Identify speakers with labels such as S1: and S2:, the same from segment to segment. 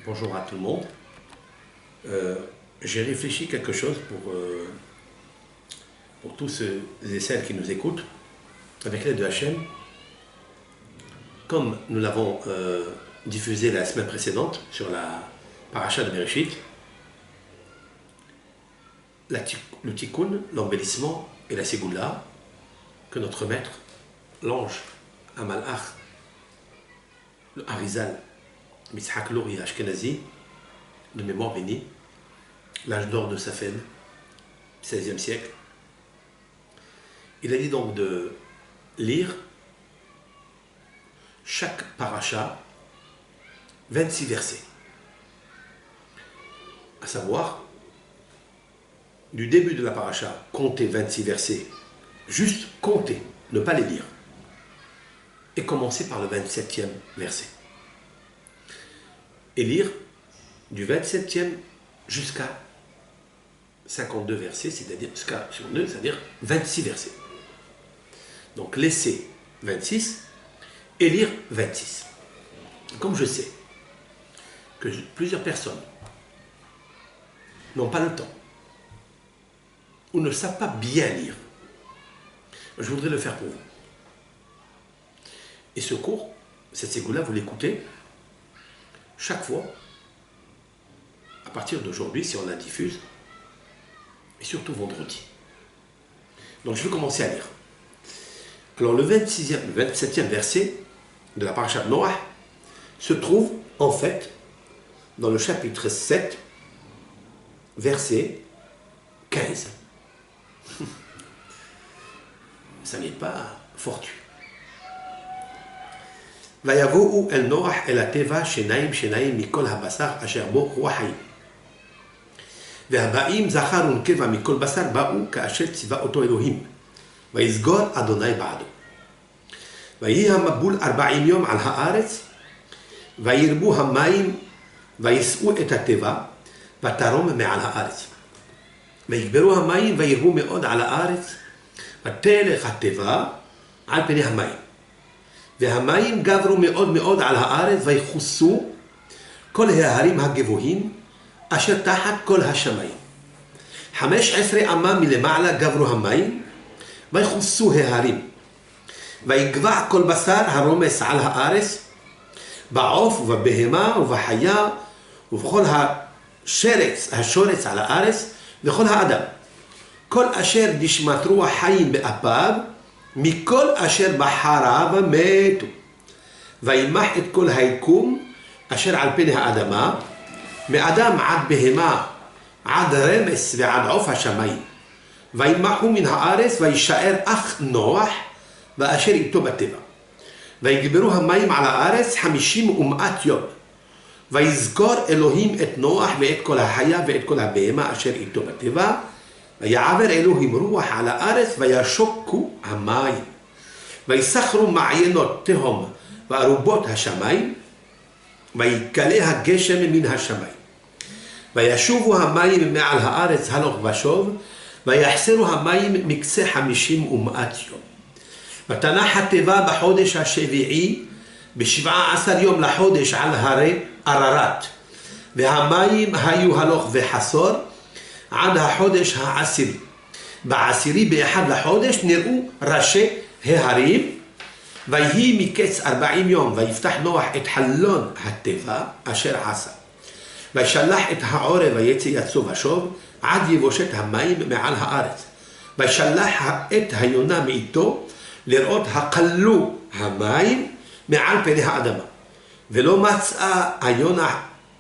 S1: Bonjour à tout le monde. J'ai réfléchi quelque chose pour tous ceux et celles qui nous écoutent, avec l'aide de Hachem. Comme nous l'avons diffusé la semaine précédente sur la paracha de Bereshit, le tikkun, l'embellissement et la ségoula que notre maître, l'ange Amalach, le Harizal, Mitzhak Lori Ashkenazi, de mémoire bénie, l'âge d'or de Safed, 16e siècle. Il a dit donc de lire chaque paracha 26 versets, à savoir du début de la paracha, compter 26 versets, juste compter, ne pas les lire, et commencer par le 27e verset. Et lire du 27e jusqu'à 52 versets, c'est-à-dire jusqu'à sur 2, c'est-à-dire 26 versets. Donc laisser 26 et lire 26. Comme je sais que plusieurs personnes n'ont pas le temps ou ne savent pas bien lire, je voudrais le faire pour vous. Et ce cours, cette ségoula, vous l'écoutez chaque fois, à partir d'aujourd'hui, si on la diffuse, et surtout vendredi. Donc je vais commencer à lire. Alors le 27e verset de la paracha de Noach se trouve en fait dans le chapitre 7, verset 15. Ça n'est pas fortuit. ויבואו אל נוח אל הטבע שניים מכל הבשר אשר בו רוח חיים. והבאים זכר ונקבה מכל בשר באו כאשר ציווה אותו אלוהים. ויסגור אדוני בעדו. ויהי המבול 40 יום על הארץ, וירבו המים, ויסעו את הטבע, ותרום מעל הארץ. ויגברו המים, וירבו מאוד על הארץ, ותלך הטבע על פני המים. והמים גברו מאוד מאוד על הארץ ויחוסו כל ההרים הגבוהים אשר תחת כל השמיים. 15 אמה מלמעלה גברו המים ויחוסו ההרים. ויגבע כל בשר הרומס על הארץ בעוף ובבהמה ובחיה ובכל השורץ על הארץ וכל האדם. כל אשר נשמת רוח חיים באפיו מכל אשר בחריו מתו. וימח את כל היקום אשר על פני האדמה, מאדם עד בהמה, עד רמס ועד עוף השמיים. וימחו מן הארץ וישאר אך נוח ואשר איתו בטבע. ויגברו המים על הארץ 50 יום. ויזכור אלוהים את נוח ואת כל החיה ואת כל הבהמה אשר איתו בטבע. ויעבר אלוהים רוח על הארץ וישוקו המים. ויסחרו מעיינות תהום וארובות השמיים. ויקלה הגשם מן השמיים. וישובו המים מעל הארץ הלוך ושוב. ויחסרו המים מקצה 50 יום. ותנח התיבה בחודש השביעי ב17 יום לחודש על הרי עררת. והמים היו הלוך וחסור עד החודש העשירי. בעשירי באחד לחודש נראו ראשי ההרים. ויהי מקץ 40 יום ויפתח נוח את חלון הטבע אשר עשה. וישלח את העורב ויצא יצוא ושוב עד יבושת המים מעל הארץ. וישלח את היונה מאיתו לראות הקלו המים מעל פני האדמה. ולא מצאה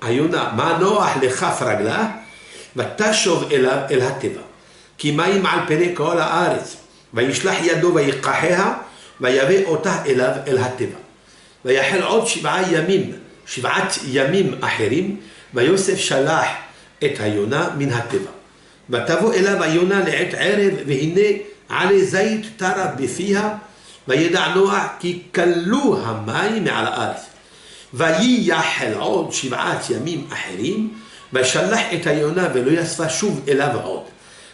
S1: היונה מה נוח לכף רגלה. ותשוב אליו אל הטבע, כי מים על פני כל הארץ, וישלח ידו ויקחיה, ויביא אותה אליו אל הטבע. ויחל עוד 7 ימים אחרים, ויוסף שלח את היונה מן הטבע. ותבוא אליו היונה לעת ערב, והנה עלי זית טרף בפיה, וידע נוח כי כלו המים מעל הארץ. ויחל עוד 7 ימים אחרים, וישלח את היונה ולא יספה שוב אליו עוד.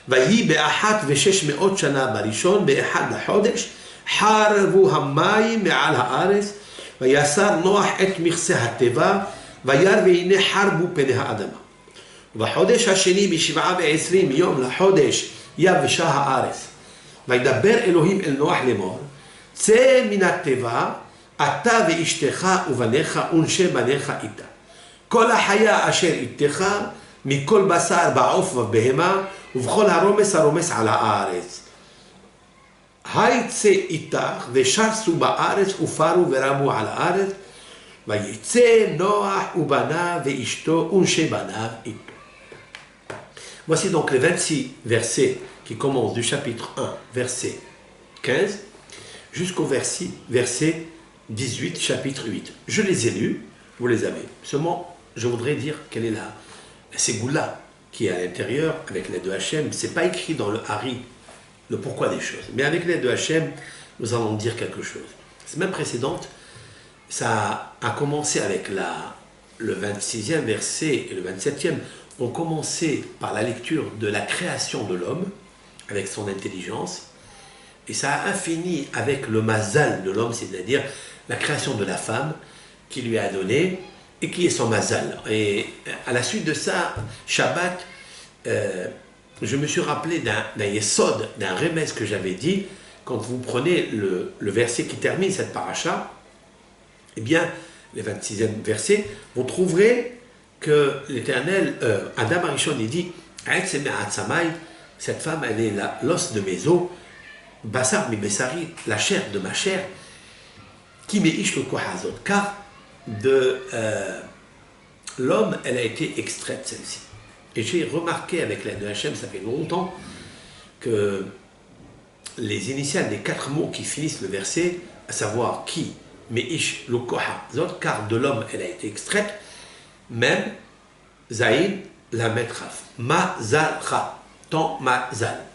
S1: ויהי ב1,600 שנה בראשון, באחד לחודש, חרבו המים מעל הארץ, ויסר נוח את מכסה התיבה, וירא והנה חרבו פני האדמה. ובחודש השני בשבעה ועשרים יום לחודש יבשה הארץ. וידבר אלוהים אל נוח לאמור, צא מן התיבה, אתה ואשתך ובניך ונשי בניך איתה. כל החיה אשר איתך, מכל בשר בעוף ובבהמה, ובכל הרומס הרומס על הארץ. היצא איתך ושרסו בארץ ופרו ורמו על הארץ, ויצא נוח ובניו ואשתו ונשי בניו איתו. Voici donc les 26 versets qui commencent du chapitre 1, verset 15, jusqu'au verset 18, chapitre 8. Je les ai lus, vous les avez. Seulement, je voudrais dire quelle est la ségoula qui est à l'intérieur avec l'aide de Hachem. Ce n'est pas écrit dans le Hari, le pourquoi des choses. Mais avec l'aide de Hachem, nous allons dire quelque chose. La semaine précédente, ça a commencé avec le 26e verset et le 27e. On commençait par la lecture de la création de l'homme, avec son intelligence, et ça a fini avec le mazal de l'homme, c'est-à-dire la création de la femme qui lui a donné, et qui est son mazal. Et à la suite de ça, Shabbat, je me suis rappelé d'un yesod, d'un remez que j'avais dit, quand vous prenez le verset qui termine cette paracha, eh bien, le 26e verset, vous trouverez que l'Éternel, Adam Arishon, il dit, cette femme, elle est l'os de mes os, Basar mi Bessari, la chair de ma chair, qui meish le kohazot, car de l'homme, elle a été extraite celle-ci. Et j'ai remarqué avec l'aide de Hachem, ça fait longtemps, que les initiales des 4 mots qui finissent le verset, à savoir qui, meish le kohazot, car de l'homme, elle a été extraite, même, Zaïd, la metraf, Mazalcha, ton Mazal.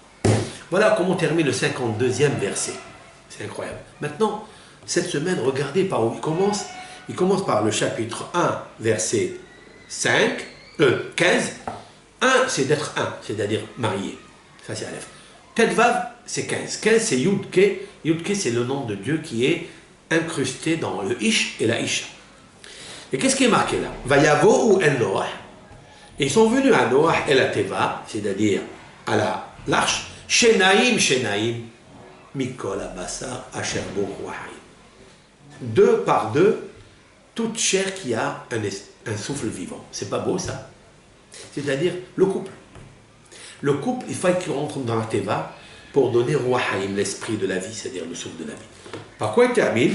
S1: Voilà comment termine le 52e verset. C'est incroyable. Maintenant, cette semaine, regardez par où il commence. Il commence par le chapitre 1, verset 15. 1, c'est d'être un, c'est-à-dire marié. Ça, c'est Aleph. Tedvav, c'est 15. 15, c'est Yudke. Yudke, c'est le nom de Dieu qui est incrusté dans le Ish et la Isha. Et qu'est-ce qui est marqué là? Vayavo ou El Noah. Ils sont venus à Noah et la Teva, c'est-à-dire à l'arche, Shenaim, Mikol Abasar, Asherbo Wahai. 2 par 2, toute chair qui a un souffle vivant. C'est pas beau ça? C'est-à-dire le couple. Le couple, il faut qu'il rentre dans la Teva pour donner Wahaim, l'esprit de la vie, c'est-à-dire le souffle de la vie. Par quoi il termine?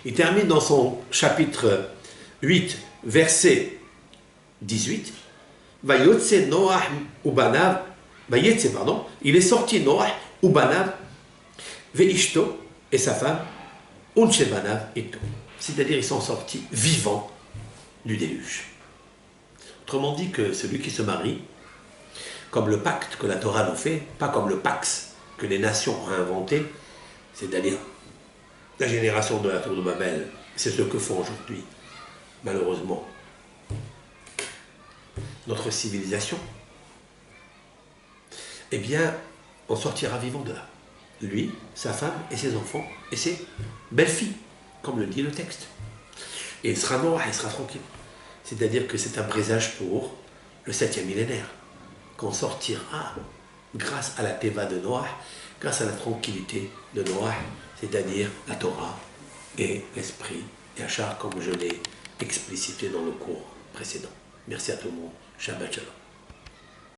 S1: Il termine dans son chapitre 8, verset 18. Vayotse Noach ubanav, il est sorti Noach ubanav, veishto, et sa femme, unshebanav eto. C'est-à-dire ils sont sortis vivants du déluge. Autrement dit que celui qui se marie, comme le pacte que la Torah nous fait, pas comme le pax que les nations ont inventé, c'est-à-dire la génération de la tour de Babel, c'est ce que font aujourd'hui, malheureusement, notre civilisation. Eh bien, on sortira vivant de là. Lui, sa femme et ses enfants et ses belles-filles, comme le dit le texte. Et il sera mort, il sera tranquille. C'est-à-dire que c'est un présage pour le 7e millénaire, qu'on sortira grâce à la Teva de Noah, grâce à la tranquillité de Noah, c'est-à-dire la Torah et l'esprit Yachar, comme je l'ai explicité dans le cours précédent. Merci à tout le monde. Shabbat Shalom.